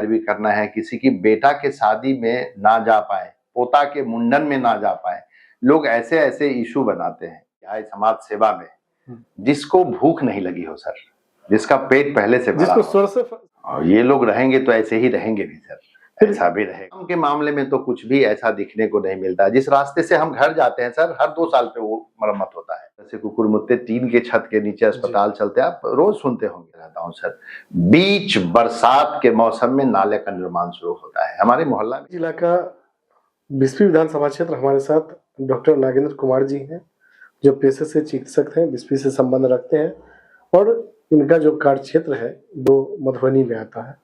भी करना है, किसी की बेटा के शादी में ना जा पाए, पोता के मुंडन में ना जा पाए, लोग ऐसे ऐसे इशू बनाते हैं चाहे समाज सेवा में, जिसको भूख नहीं लगी हो सर, जिसका पेट पहले से भरा हो, और ये लोग रहेंगे तो ऐसे ही रहेंगे भी सर, ऐसा भी रहेगा। उनके मामले में तो कुछ भी ऐसा दिखने को नहीं मिलता। जिस रास्ते से हम घर जाते हैं सर, हर 2 साल पे वो मरम्मत होता है। जैसे कुकुर मुत्ते टीन के छत के नीचे अस्पताल चलते हैं, आप रोज सुनते होंगे। रहता हूँ सर, बीच बरसात के मौसम में नाले का निर्माण शुरू होता है हमारे मोहल्ला में। जिला का 20वीं विधानसभा क्षेत्र, हमारे साथ डॉक्टर नागेंद्र कुमार जी हैं, जो पेशे से चिकित्सक हैं, 20वीं से संबंध रखते हैं, और इनका जो कार्य क्षेत्र है वो मधुबनी में आता है।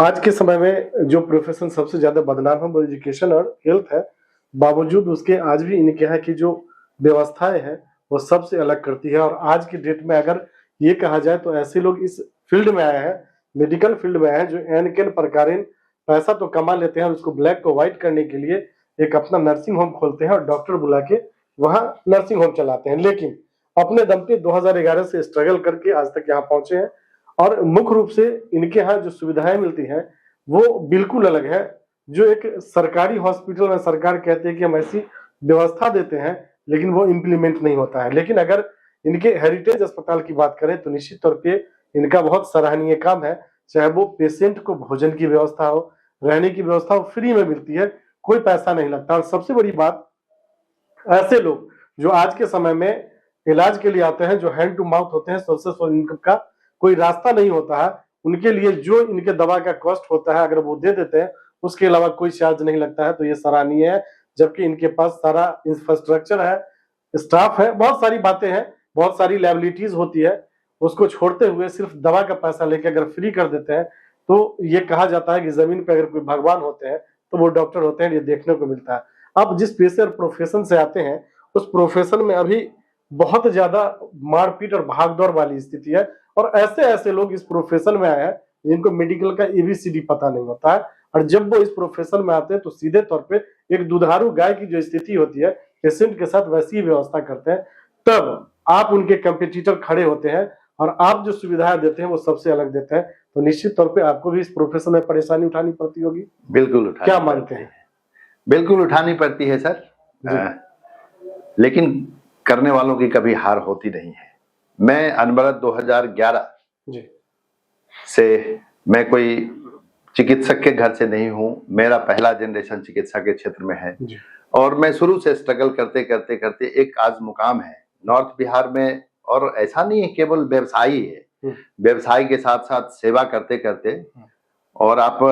आज के समय में जो प्रोफेशन सबसे ज्यादा बदनाम है वो एजुकेशन और हेल्थ है, बावजूद उसके आज भी इनके यहाँ की जो व्यवस्थाएं हैं वो सबसे अलग करती है। और आज की डेट में अगर ये कहा जाए तो ऐसे लोग इस फील्ड में आए हैं, मेडिकल फील्ड में आए हैं, जो एन केन प्रकारेण पैसा तो कमा लेते हैं और उसको ब्लैक को व्हाइट करने के लिए एक अपना नर्सिंग होम खोलते हैं और डॉक्टर बुला के वहाँ नर्सिंग होम चलाते हैं। लेकिन अपने दम पे 2011 से स्ट्रगल करके आज तक यहाँ पहुंचे हैं। और मुख्य रूप से इनके यहाँ जो सुविधाएं मिलती हैं वो बिल्कुल अलग है। जो एक सरकारी हॉस्पिटल में सरकार कहते हैं कि हम ऐसी व्यवस्था देते हैं, लेकिन वो इम्प्लीमेंट नहीं होता है। लेकिन अगर इनके हेरिटेज अस्पताल की बात करें तो निश्चित तौर पे इनका बहुत सराहनीय काम है। चाहे वो पेशेंट को भोजन की व्यवस्था हो, रहने की व्यवस्था हो, फ्री में मिलती है, कोई पैसा नहीं लगता। और सबसे बड़ी बात, ऐसे लोग जो आज के समय में इलाज के लिए आते हैं, जो हैंड टू माउथ होते हैं, सोर्सेस फॉर इनकम का कोई रास्ता नहीं होता है, उनके लिए जो इनके दवा का कॉस्ट होता है अगर वो दे देते हैं, उसके अलावा कोई चार्ज नहीं लगता है, तो ये सराहनीय है। जबकि इनके पास सारा इंफ्रास्ट्रक्चर है, स्टाफ है, बहुत सारी बातें हैं, बहुत सारी लायबिलिटीज होती है, उसको छोड़ते हुए सिर्फ दवा का पैसा लेके अगर फ्री कर देते हैं तो ये कहा जाता है कि जमीन पे अगर कोई भगवान होते हैं तो वो डॉक्टर होते हैं। ये देखने को मिलता है। अब जिस पेशे और प्रोफेशन से आते हैं उस प्रोफेशन में अभी बहुत ज्यादा मारपीट और भागदौड़ वाली स्थिति है। और ऐसे ऐसे लोग इस प्रोफेशन में आए हैं जिनको मेडिकल का एबीसीडी पता नहीं होता है, और जब वो इस प्रोफेशन में आते हैं तो सीधे तौर पे एक दुधारू गाय की जो स्थिति होती है पेशेंट के साथ, वैसी ही व्यवस्था करते हैं। तब आप उनके कंपटीटर खड़े होते हैं और आप जो सुविधाएं देते हैं वो सबसे अलग देते हैं। तो निश्चित तौर पे आपको भी इस प्रोफेशन में परेशानी उठानी पड़ती होगी। बिल्कुल उठानी, क्या मानते हैं? बिल्कुल उठानी पड़ती है सर, लेकिन करने वालों की कभी हार होती नहीं है। मैं अनवरत 2011 से, मैं कोई चिकित्सक के घर से नहीं हूँ, मेरा पहला जनरेशन चिकित्सा के क्षेत्र में है, और मैं शुरू से स्ट्रगल करते करते करते एक आज मुकाम है नॉर्थ बिहार में। और ऐसा नहीं है केवल व्यवसायी है, व्यवसाय के साथ साथ सेवा करते करते, और आप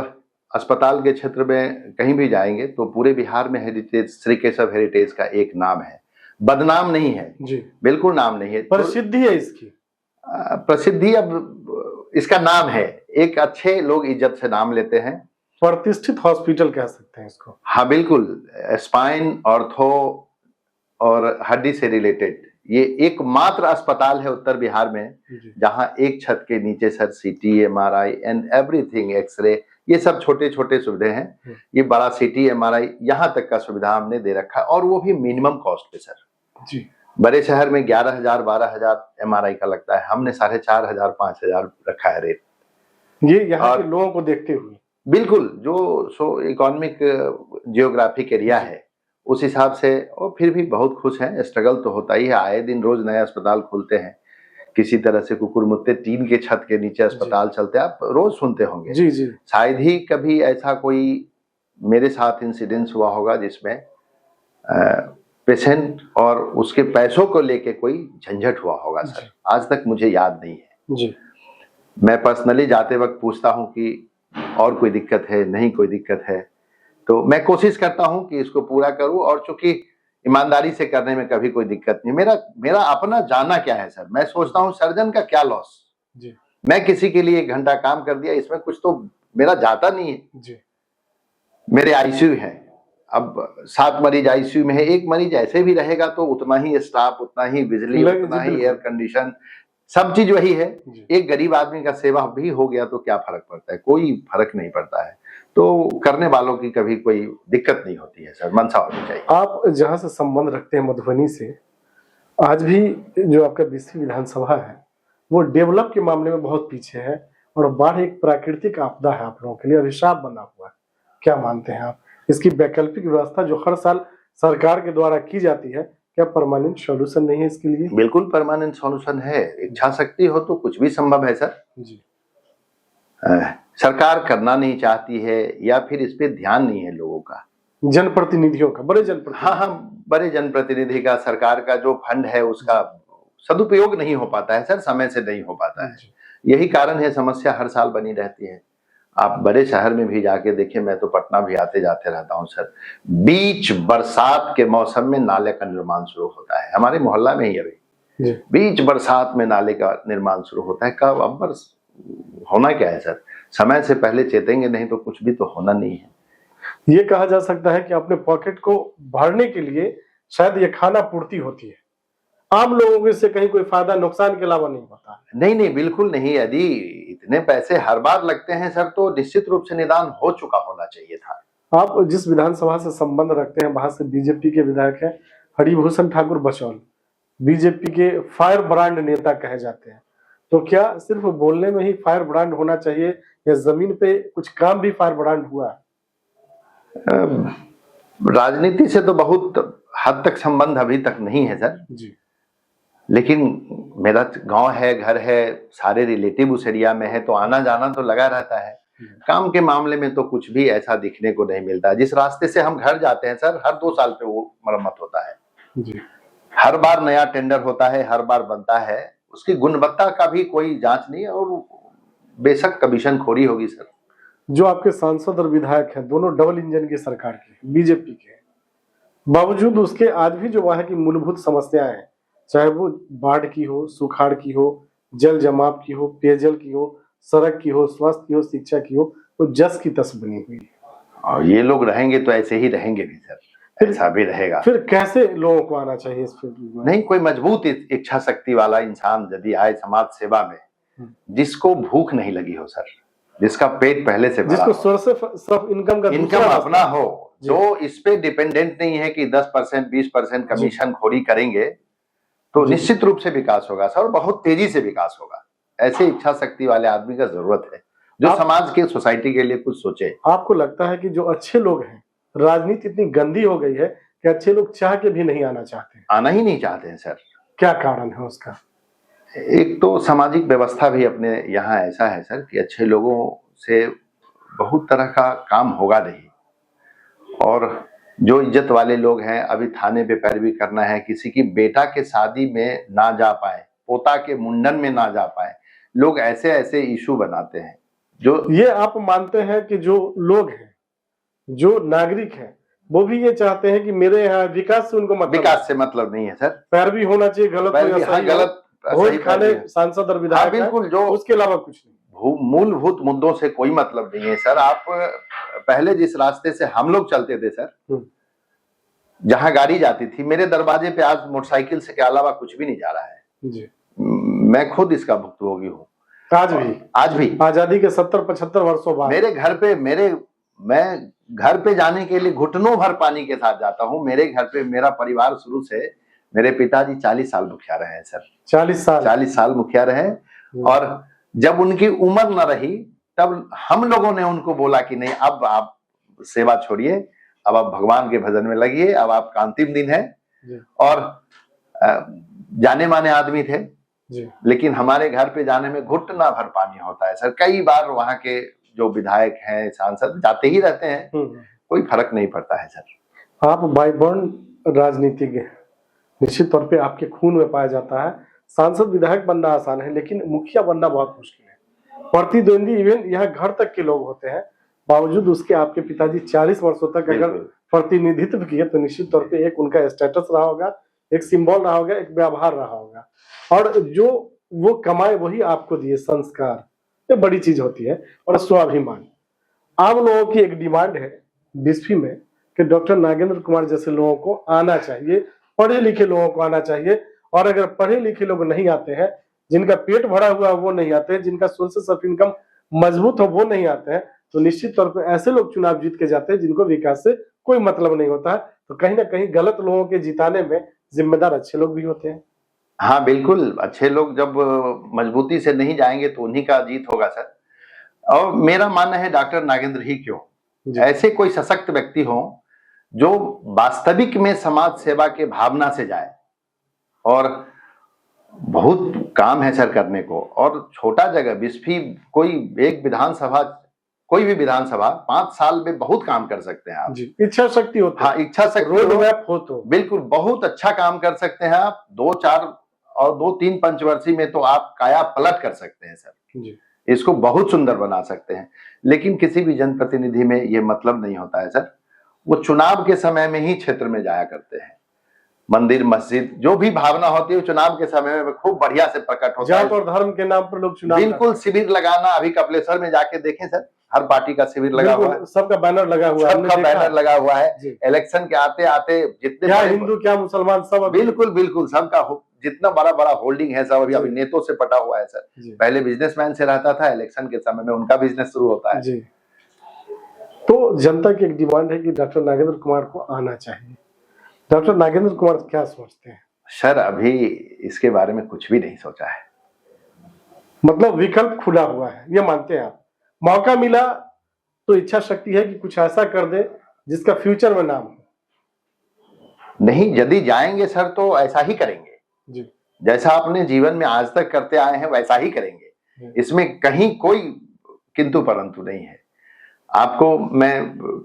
अस्पताल के क्षेत्र में कहीं भी जाएंगे तो पूरे बिहार में हेरिटेज, श्री केशव हेरिटेज का एक नाम है, बदनाम नहीं है जी, बिल्कुल नाम नहीं है, प्रसिद्धि है इसकी, प्रसिद्धि अब इसका नाम है। एक अच्छे लोग इज्जत से नाम लेते हैं, प्रतिष्ठित हॉस्पिटल कह सकते हैं इसको। हाँ बिल्कुल, स्पाइन, ऑर्थो और हड्डी से रिलेटेड ये एकमात्र अस्पताल है उत्तर बिहार में जहां एक छत के नीचे सर सीटी, एमआरआई एंड एवरीथिंग, एक्सरे, ये सब छोटे छोटे सुविधाएं हैं। ये बड़ा सीटी, एमआरआई, यहाँ तक का सुविधा हमने दे रखा है, और वो भी मिनिमम कॉस्ट पे सर जी। बड़े शहर में 11,000 12,000 एमआरआई का लगता है, हमने 4,500 5,000 रखा है रेट। ये यहाँ के लोगों को देखते हुए बिल्कुल, जो सो इकोनॉमिक जियोग्राफिक एरिया है उस हिसाब से, और फिर भी बहुत खुश हैं। स्ट्रगल तो होता ही है, आए दिन रोज नए अस्पताल खुलते हैं, किसी तरह से कुकुर मुत्ते टीन के छत के नीचे अस्पताल चलते हैं, आप रोज सुनते होंगे जी जी। शायद ही कभी ऐसा कोई मेरे साथ इंसिडेंस हुआ होगा जिसमें पेशेंट और उसके पैसों को लेके कोई झंझट हुआ होगा सर, आज तक मुझे याद नहीं है जी। मैं पर्सनली जाते वक्त पूछता हूं कि और कोई दिक्कत है, नहीं कोई दिक्कत है, तो मैं कोशिश करता हूं कि इसको पूरा करूं, और चूंकि ईमानदारी से करने में कभी कोई दिक्कत नहीं। मेरा अपना जाना क्या है सर, मैं सोचता हूं सर्जन का क्या लॉस जी, मैं किसी के लिए 1 घंटा काम कर दिया, इसमें कुछ तो मेरा जाता नहीं है जी। मेरे आईसीयू है, अब 7 मरीज आईसीयू में है, 1 मरीज ऐसे भी रहेगा तो उतना ही स्टाफ, उतना ही बिजली, उतना ही एयर कंडीशन, सब चीज वही है। एक गरीब आदमी का सेवा भी हो गया तो क्या फर्क पड़ता है, कोई फर्क नहीं पड़ता है। तो करने वालों की कभी कोई दिक्कत नहीं होती है सर, मनसा होनी चाहिए। आप जहां से संबंध रखते हैं मधुबनी से, आज भी जो आपका 20वीं विधानसभा है वो डेवलप के मामले में बहुत पीछे है। और बाढ़ एक प्राकृतिक आपदा है आप लोगों के लिए, अभिशाप बना हुआ है, क्या मानते हैं आप? इसकी वैकल्पिक व्यवस्था जो हर साल सरकार के द्वारा की जाती है, क्या परमानेंट सॉल्यूशन नहीं है इसके लिए? बिल्कुल परमानेंट सॉल्यूशन है। इच्छा शक्ति हो तो कुछ भी संभव है सर। जी। सरकार करना नहीं चाहती है या फिर इस पे ध्यान नहीं है लोगों का, जनप्रतिनिधियों का, बड़े जनप्रतिनिधि। हाँ, बड़े जनप्रतिनिधि का, सरकार का जो फंड है उसका सदुपयोग नहीं हो पाता है सर, समय से नहीं हो पाता है। यही कारण है, समस्या हर साल बनी रहती है। आप बड़े शहर में भी जाके देखिए, मैं तो पटना भी आते जाते रहता हूँ सर, बीच बरसात के मौसम में नाले का निर्माण शुरू होता है। हमारे मोहल्ला में ही अभी बीच बरसात में नाले का निर्माण शुरू होता है। कब? अब बरस होना क्या है सर, समय से पहले चेतेंगे नहीं तो कुछ भी तो होना नहीं है। ये कहा जा सकता है कि अपने पॉकेट को भरने के लिए शायद ये खाना पूर्ति होती है, आम लोगों को इससे कहीं कोई फायदा नुकसान के अलावा नहीं होता। नहीं, बिल्कुल नहीं। यदि इतने पैसे हर बार लगते हैं सर तो निश्चित रूप से निदान हो चुका होना चाहिए था। आप जिस विधानसभा से संबंध रखते हैं वहां से बीजेपी के विधायक हैं हरिभूषण ठाकुर बचौल, बीजेपी के फायर ब्रांड नेता कहे जाते हैं, तो क्या सिर्फ बोलने में ही फायर ब्रांड होना चाहिए या जमीन पे कुछ काम भी फायर ब्रांड हुआ? राजनीति से तो बहुत हद तक संबंध अभी तक नहीं है सर जी, लेकिन मेरा गांव है, घर है, सारे रिलेटिव उस एरिया में है, तो आना जाना तो लगा रहता है। काम के मामले में तो कुछ भी ऐसा दिखने को नहीं मिलता। जिस रास्ते से हम घर जाते हैं सर, हर 2 साल पे वो मरम्मत होता है जी। हर बार नया टेंडर होता है, हर बार बनता है, उसकी गुणवत्ता का भी कोई जांच नहीं है और बेशक कमीशन खोरी होगी सर। जो आपके सांसद और विधायक हैं दोनों डबल इंजन की सरकार के, बीजेपी के, बावजूद उसके आज भी जो वहां की मूलभूत समस्याएं हैं, चाहे वो बाढ़ की हो, सुखाड़ की हो, जल जमाव की हो, पेयजल की हो, सड़क की हो, स्वास्थ्य की हो, शिक्षा की हो, तो जस की तस बनी हुई है। और ये लोग रहेंगे तो ऐसे ही रहेंगे भी सर, ऐसा भी रहेगा। फिर कैसे लोगों को आना चाहिए इस फील्ड में? नहीं, कोई मजबूत इच्छा शक्ति वाला इंसान यदि आए समाज सेवा में, जिसको भूख नहीं लगी हो सर, जिसका पेट पहले से भरा, जिसको सोर्स ऑफ इनकम अपना हो, जो इस पे डिपेंडेंट नहीं है कि 10% 20% कमीशन खोरी करेंगे, तो निश्चित रूप से विकास होगा सर, बहुत तेजी से विकास होगा। ऐसे इच्छा शक्ति वाले आदमी का जरूरत है जो समाज के, सोसाइटी के लिए कुछ सोचे। आपको लगता है कि जो अच्छे लोग हैं, राजनीति इतनी गंदी हो गई है कि अच्छे लोग चाह के भी नहीं आना चाहते? आना ही नहीं चाहते हैं सर। क्या कारण है उसका? एक तो सामाजिक व्यवस्था भी अपने यहाँ ऐसा है सर कि अच्छे लोगों से बहुत तरह का काम होगा नहीं, और जो इज्जत वाले लोग हैं अभी थाने पे पैरवी करना है, किसी की बेटा के शादी में ना जा पाए, पोता के मुंडन में ना जा पाए, लोग ऐसे ऐसे इशू बनाते हैं। जो ये आप मानते हैं कि जो लोग हैं, जो नागरिक हैं, वो भी ये चाहते हैं कि मेरे यहाँ विकास से उनको मतलब, विकास से मतलब नहीं है सर, पैरवी होना चाहिए, गलत हो या सही, गलत वही खाने सांसद और विधायक, बिल्कुल, जो उसके अलावा कुछ नहीं, मूलभूत मुद्दों से कोई मतलब नहीं है सर। आप पहले जिस रास्ते से हम लोग चलते थे सर, जहां गाड़ी जाती थी, मेरे दरवाजे पे आज मोटरसाइकिल से के अलावा कुछ भी नहीं जा रहा है जी। मैं खुद इसका भुक्तभोगी हूँ। आज भी आजादी के 70-75 वर्षों बाद मेरे घर पे, मैं घर पे जाने के लिए घुटनों भर पानी के साथ जाता हूँ। मेरे घर पे मेरा परिवार शुरू से, मेरे पिताजी 40 साल मुखिया रहे हैं सर, 40 साल मुखिया रहे, और जब उनकी उम्र न रही तब हम लोगों ने उनको बोला कि नहीं, अब आप सेवा छोड़िए, अब आप भगवान के भजन में लगिए, अब आपका अंतिम दिन है। और जाने माने आदमी थे जी। लेकिन हमारे घर पे जाने में घुटना भर पानी होता है सर। कई बार वहाँ के जो विधायक हैं, सांसद जाते ही रहते हैं, कोई फर्क नहीं पड़ता है सर। आप बाय बर्न राजनीतिज्ञ, निश्चित तौर पे आपके खून में पाया जाता है। सांसद विधायक बनना आसान है, लेकिन मुखिया बनना बहुत मुश्किल है। प्रतिद्वंदी इवन यहाँ घर तक के लोग होते हैं, बावजूद उसके आपके पिताजी 40 वर्षों तक अगर प्रतिनिधित्व किए तो निश्चित तौर पे एक उनका स्टेटस रहा होगा, एक सिंबल रहा होगा, एक व्यवहार रहा होगा, और जो वो कमाए वही आपको दिए संस्कार, ये बड़ी चीज होती है, और स्वाभिमान। आम लोगों की एक डिमांड है बिस्फी में कि डॉक्टर नागेंद्र कुमार जैसे लोगों को आना चाहिए, पढ़े लिखे लोगों को आना चाहिए, और अगर पढ़े लिखे लोग नहीं आते हैं, जिनका पेट भरा हुआ है वो नहीं आते हैं, जिनका सोर्सेस ऑफ इनकम मजबूत हो वो नहीं आते हैं, तो निश्चित तौर पर ऐसे लोग चुनाव जीत के जाते हैं जिनको विकास से कोई मतलब नहीं होता है। तो कहीं ना कहीं गलत लोगों के जिताने में जिम्मेदार अच्छे लोग भी होते हैं। हाँ बिल्कुल, अच्छे लोग जब मजबूती से नहीं जाएंगे तो उन्हीं का जीत होगा सर। और मेरा मानना है डॉक्टर नागेंद्र ही क्यों, ऐसे कोई सशक्त व्यक्ति हो जो वास्तविक में समाज सेवा के भावना से जाए। और बहुत काम है सर करने को, और छोटा जगह बिस्फी, कोई एक विधानसभा, कोई भी विधानसभा 5 साल में बहुत काम कर सकते हैं आप जी, इच्छा शक्ति हो तो। हाँ, इच्छा शक्ति रोड मैप हो तो बिल्कुल बहुत अच्छा काम कर सकते हैं आप। 2-4 और 2-3 पंचवर्षीय में तो आप काया पलट कर सकते हैं सर जी। इसको बहुत सुंदर बना सकते हैं। लेकिन किसी भी जनप्रतिनिधि में ये मतलब नहीं होता है सर, वो चुनाव के समय में ही क्षेत्र में जाया करते हैं। मंदिर मस्जिद जो भी भावना होती है चुनाव के समय में खूब बढ़िया से प्रकट होता है। जात और धर्म के नाम पर लोग चुनाव बिल्कुल शिविर लगाना, अभी कपिलेश्वर में जाके देखें सर, हर पार्टी का शिविर लगा हुआ है, सबका बैनर लगा हुआ है, सबका बैनर लगा हुआ है। इलेक्शन के आते आते जितने क्या हिंदू क्या मुसलमान सब बिल्कुल बिल्कुल सबका जितना बड़ा बड़ा होल्डिंग है सब अभी अभिनेतों से पटा हुआ है सर। पहले बिजनेसमैन से रहता था, इलेक्शन के समय में उनका बिजनेस शुरू होता है जी। तो जनता की एक डिमांड है कि डॉक्टर नागेंद्र कुमार को आना चाहिए। डॉक्टर नागेंद्र कुमार क्या सोचते हैं? सर अभी इसके बारे में कुछ भी नहीं सोचा है। मतलब विकल्प खुला हुआ है, ये मानते हैं आप? मौका मिला तो इच्छा शक्ति है कि कुछ ऐसा कर दे जिसका फ्यूचर में नाम हो। नहीं, यदि जाएंगे सर तो ऐसा ही करेंगे जी। जैसा आपने जीवन में आज तक करते आए हैं वैसा ही करेंगे, इसमें कहीं कोई किंतु परंतु नहीं है। आपको मैं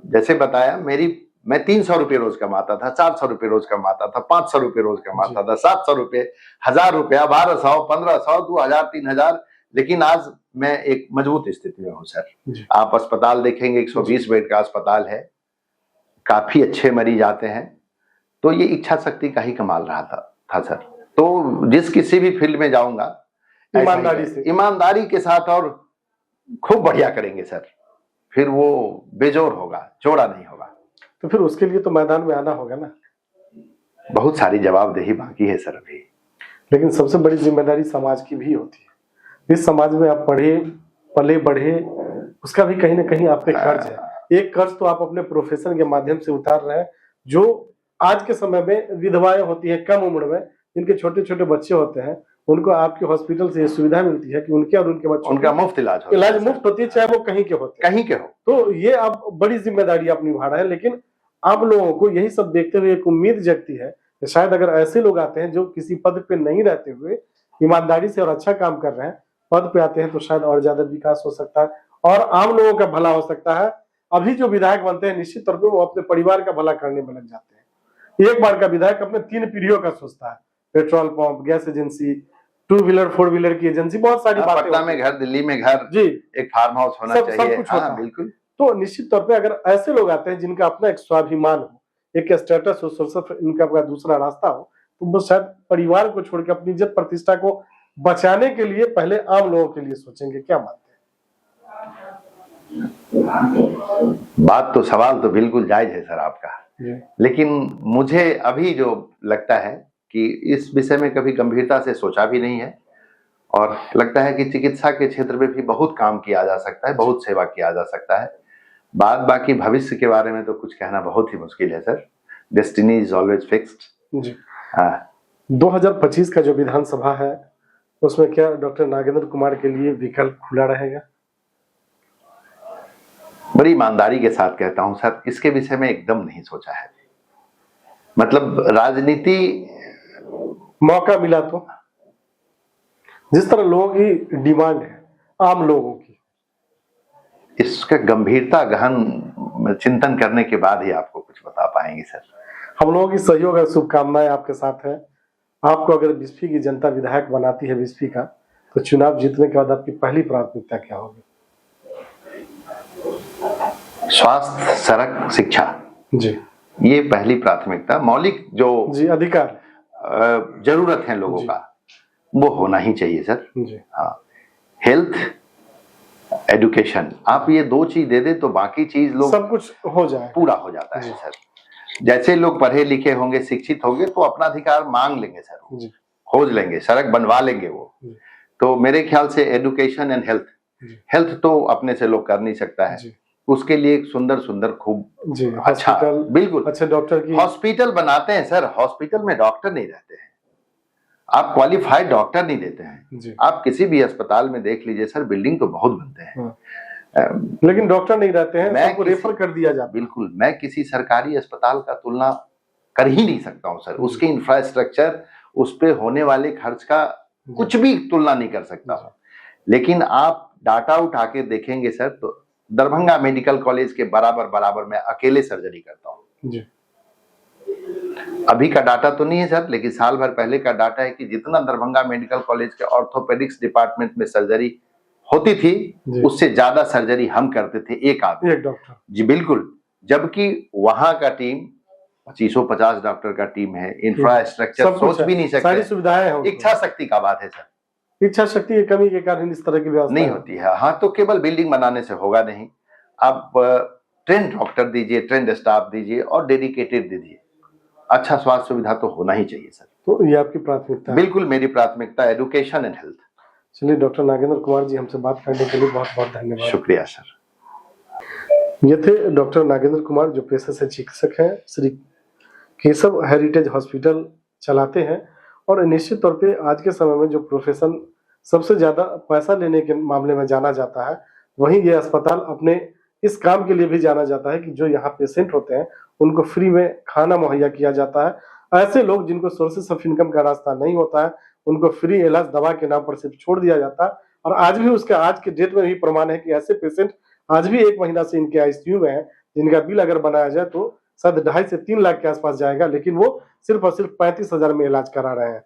जैसे बताया, मैं 300 रुपये रोज कमाता था, 400 रुपये रोज कमाता था, 500 रुपये रोज कमाता था, 700 रुपये, 1000 रुपया, 1200, 1500, 2000, 3000। लेकिन आज मैं एक मजबूत स्थिति में हूँ सर। आप अस्पताल देखेंगे, 120 बेड का अस्पताल है, काफी अच्छे मरीज आते हैं। तो ये इच्छा शक्ति का ही कमाल रहा था सर। तो जिस किसी भी फील्ड में जाऊंगा ईमानदारी के साथ और खूब बढ़िया करेंगे सर, फिर वो बेजोर होगा, चौड़ा नहीं होगा। तो फिर उसके लिए तो मैदान में आना होगा ना। बहुत सारी जवाबदेही बाकी है सर अभी। लेकिन सबसे बड़ी जिम्मेदारी समाज की भी होती है। इस समाज में आप पढ़े पले बढ़े, उसका भी कहीं ना कहीं आप पे कर्ज है। एक कर्ज तो आप अपने प्रोफेशन के माध्यम से उतार रहे हैं, जो आज के समय में विधवाएं होती है कम उम्र में, जिनके छोटे छोटे बच्चे होते हैं, उनको आपके हॉस्पिटल से ये सुविधा मिलती है कि उनके और उनके बच्चों उनका मुफ्त इलाज मुफ्त होती है, चाहे वो कहीं के होते कहीं के हो। तो ये आप बड़ी जिम्मेदारी आप निभा रहे हैं। लेकिन आप लोगों को यही सब देखते हुए एक उम्मीद जगती है कि शायद अगर ऐसे लोग आते हैं जो किसी पद पे नहीं रहते हुए ईमानदारी से और अच्छा काम कर रहे हैं, पद पे आते हैं, तो शायद और ज्यादा विकास हो सकता है और आम लोगों का भला हो सकता है। अभी जो विधायक बनते हैं निश्चित तौर पर वो अपने परिवार का भला करने में लग जाते हैं। एक बार का विधायक अपने 3 पीढ़ियों का सोचता है, petrol pump, gas agency, 2 wheeler 4 wheeler की एजेंसी, बहुत सारी बातें। पटना में घर, दिल्ली में घर, जी, एक फार्म हाउस होना चाहिए, सब कुछ होता है। बिल्कुल। तो निश्चित तौर पे अगर ऐसे लोग आते हैं जिनका अपना एक स्वाभिमान हो, एक स्टेटस हो, सोर्स इनका अपना दूसरा रास्ता हो, तो वो शायद परिवार को छोड़ के अपनी इज्जत प्रतिष्ठा को बचाने के लिए पहले आम लोगों के लिए सोचेंगे। क्या मानते हैं? बात तो, सवाल तो बिल्कुल जायज है सर आपका, लेकिन मुझे अभी जो लगता है कि इस विषय में कभी गंभीरता से सोचा भी नहीं है, और लगता है कि चिकित्सा के क्षेत्र में भी बहुत काम किया जा सकता है, बहुत सेवा किया जा सकता है। बाकी भविष्य के बारे में तो कुछ कहना बहुत ही मुश्किल है sir. Destiny is always fixed. जी। 2025 का जो विधानसभा है उसमें क्या डॉक्टर नागेंद्र कुमार के लिए विकल्प खुला रहेगा? बड़ी ईमानदारी के साथ कहता हूं सर, इसके विषय में एकदम नहीं सोचा है। मतलब राजनीति मौका मिला तो, जिस तरह लोगों की डिमांड है आम लोगों की, इसका गंभीरता गहन चिंतन करने के बाद ही आपको कुछ बता पाएंगे सर। हम लोगों की सहयोग और शुभकामनाएं आपके साथ है। आपको अगर बिस्फी की जनता विधायक बनाती है बिस्फी का, तो चुनाव जीतने के बाद आपकी पहली प्राथमिकता क्या होगी? स्वास्थ्य, सड़क, शिक्षा, जी, ये पहली प्राथमिकता, मौलिक जो जी अधिकार जरूरत है लोगों का, वो होना ही चाहिए सर। जी। हाँ, हेल्थ, एजुकेशन, आप ये 2 चीज दे दे तो बाकी चीज लोग सब कुछ हो जाए, पूरा हो जाता है सर। जैसे लोग पढ़े लिखे होंगे, शिक्षित होंगे, तो अपना अधिकार मांग लेंगे सर, खोज लेंगे, सड़क बनवा लेंगे वो। तो मेरे ख्याल से एजुकेशन एंड हेल्थ तो अपने से लोग कर नहीं सकता है, उसके लिए एक सुंदर खूब अच्छा, बिल्कुल अच्छे डॉक्टर की हॉस्पिटल बनाते हैं सर। हॉस्पिटल में डॉक्टर नहीं रहते हैं, आप क्वालिफाइड डॉक्टर नहीं देते हैं। आप किसी भी अस्पताल में देख लीजिए सर, बिल्डिंग तो बहुत बनते हैं, लेकिन डॉक्टर नहीं रहते हैं, सबको रेफर कर दिया जाता है। बिल्कुल, मैं किसी सरकारी अस्पताल का तुलना कर ही नहीं सकता हूं सर। उसके इंफ्रास्ट्रक्चर, उस पे होने वाले खर्च का कुछ भी तुलना नहीं कर सकता हूं। लेकिन आप डाटा उठा के देखेंगे सर, तो दरभंगा मेडिकल कॉलेज के बराबर मैं अकेले सर्जरी करता हूं जी। अभी का डाटा तो नहीं है सर, लेकिन साल भर पहले का डाटा है कि जितना दरभंगा मेडिकल कॉलेज के ऑर्थोपेडिक्स डिपार्टमेंट में सर्जरी होती थी, उससे ज्यादा सर्जरी हम करते थे एक आदमी, एक डॉक्टर जी। बिल्कुल, जबकि वहां का टीम 2550 डॉक्टर का टीम है, इंफ्रास्ट्रक्चर सोच भी नहीं सकते, सारी सुविधाएं हैं। इच्छा शक्ति का बात है सर। इच्छा शक्ति की कमी के कारण इस तरह की व्यवस्था नहीं होती है। हाँ, तो केवल बिल्डिंग बनाने से होगा नहीं, आप ट्रेंड डॉक्टर दीजिए, ट्रेंड स्टाफ दीजिए और डेडिकेटेड दीजिए, अच्छा स्वास्थ्य सुविधा तो होना ही चाहिए सर। तो ये आपकी प्राथमिकता है? बिल्कुल, मेरी प्राथमिकता एजुकेशन एंड हेल्थ। चलिए डॉक्टर नागेंद्र कुमार जी, हमसे बात करने के लिए बहुत बहुत धन्यवाद। शुक्रिया सर। ये थे डॉक्टर नागेंद्र कुमार, जो पेशे से चिकित्सक हैं, श्री केशव हेरिटेज हॉस्पिटल चलाते हैं। और निश्चित तौर पे आज के समय में जो प्रोफेशन सबसे ज्यादा पैसा लेने के मामले में जाना जाता है, वहीं ये अस्पताल अपने इस काम के लिए भी जाना जाता है कि जो यहाँ पेशेंट होते हैं उनको फ्री में खाना मुहैया किया जाता है। ऐसे लोग जिनको सोर्सेस ऑफ इनकम का रास्ता नहीं होता है, उनको फ्री इलाज दवा के नाम पर सिर्फ छोड़ दिया जाता है। और आज भी उसका आज के डेट में भी प्रमाण है कि ऐसे पेशेंट आज भी 1 महीना से इनके आईसीयू में है, जिनका बिल अगर बनाया जाए तो शायद 2.5 से 3 लाख के आसपास जाएगा, लेकिन वो सिर्फ और सिर्फ 35,000 में इलाज करा रहे हैं।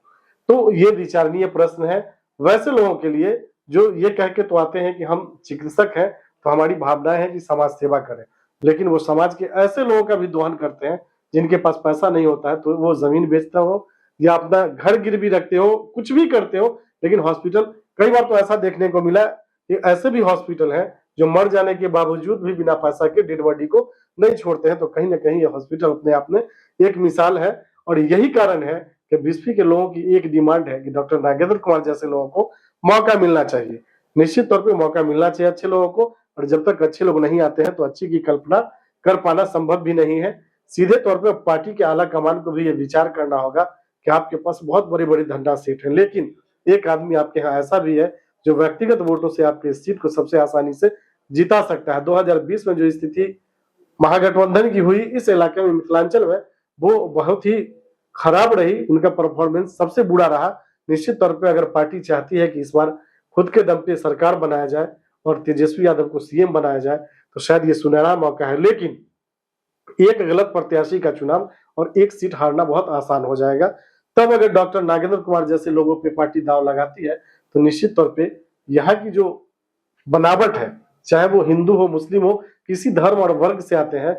तो ये विचारणीय प्रश्न है वैसे लोगों के लिए जो ये कह के तो आते हैं कि हम चिकित्सक हैं, तो हमारी भावनाएं हैं कि समाज सेवा करें, लेकिन वो समाज के ऐसे लोगों का भी दोहन करते हैं जिनके पास पैसा नहीं होता है, तो वो जमीन बेचता हो या अपना घर गिरवी रखते हो, कुछ भी करते हो। लेकिन हॉस्पिटल, कई बार तो ऐसा देखने को मिला कि ऐसे भी हॉस्पिटल हैं जो मर जाने के बावजूद भी बिना पैसा के डेड बॉडी को नहीं छोड़ते हैं। तो कहीं ना कहीं ये हॉस्पिटल अपने आप में एक मिसाल है। और यही कारण है कि बिस्फी के लोगों की एक डिमांड है कि डॉक्टर नागेंद्र कुमार जैसे लोगों को मौका मिलना चाहिए। निश्चित तौर पे मौका मिलना चाहिए अच्छे लोगों को, और जब तक अच्छे लोग नहीं आते हैं तो अच्छी की कल्पना कर पाना संभव भी नहीं है। सीधे तौर पे पार्टी के आला कमान को भी ये विचार करना होगा कि आपके पास बहुत बड़ी बड़ी धंधा सीट है, लेकिन एक आदमी आपके यहाँ ऐसा भी है जो व्यक्तिगत वोटों से आपके इस सीट को सबसे आसानी से जिता सकता है। 2020 में जो स्थिति महागठबंधन की हुई इस इलाके में, मिथिलांचल में, वो बहुत ही खराब रही, उनका परफॉर्मेंस सबसे बुरा रहा। निश्चित तौर पे अगर पार्टी चाहती है कि इस बार खुद के दम पे सरकार बनाया जाए और तेजस्वी यादव को सीएम बनाया जाए, तो शायद ये सुनहरा मौका है। लेकिन एक गलत प्रत्याशी का चुनाव और एक सीट हारना बहुत आसान हो जाएगा। तब अगर डॉक्टर नागेंद्र कुमार जैसे लोगों पे पार्टी दांव लगाती है, तो निश्चित तौर पे यहाँ की जो बनावट है, चाहे वो हिंदू हो, मुस्लिम हो, किसी धर्म और वर्ग से आते हैं,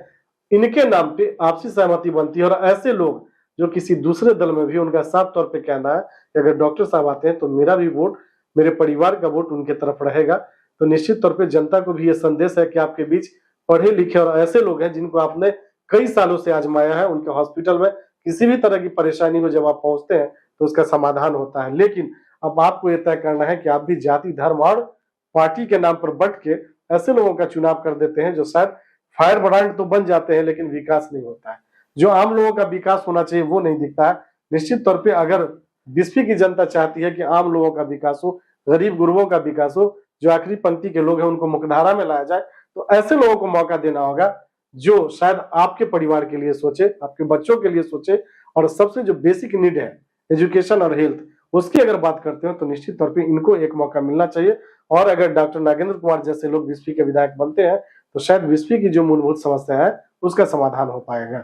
इनके नाम पे आपसी सहमति बनती है। और ऐसे लोग जो किसी दूसरे दल में भी, उनका साफ तौर पे कहना है कि अगर डॉक्टर साहब आते हैं तो मेरा भी वोट, मेरे परिवार का वोट उनके तरफ रहेगा। तो निश्चित तौर पे जनता को भी ये संदेश है कि आपके बीच पढ़े लिखे और ऐसे लोग हैं जिनको आपने कई सालों से आजमाया है। उनके हॉस्पिटल में किसी भी तरह की परेशानी में जब आप पहुंचते हैं तो उसका समाधान होता है। लेकिन अब आपको ये तय करना है कि आप भी जाति, धर्म और पार्टी के नाम पर बंट के ऐसे लोगों का चुनाव कर देते हैं जो शायद फायर ब्रांड तो बन जाते हैं, लेकिन विकास नहीं होता है। जो आम लोगों का विकास होना चाहिए वो नहीं दिखता है। निश्चित तौर पे अगर बिस्फी की जनता चाहती है कि आम लोगों का विकास हो, गरीब गुरबों का विकास हो, जो आखिरी पंक्ति के लोग हैं उनको मुख्यधारा में लाया जाए, तो ऐसे लोगों को मौका देना होगा जो शायद आपके परिवार के लिए सोचे, आपके बच्चों के लिए सोचे। और सबसे जो बेसिक नीड है, एजुकेशन और हेल्थ, उसकी अगर बात करते हो तो निश्चित तौर पे इनको एक मौका मिलना चाहिए। और अगर डॉक्टर नागेंद्र कुमार जैसे लोग बिस्फी के विधायक बनते हैं तो शायद बिस्फी की जो मूलभूत समस्या है उसका समाधान हो पाएगा।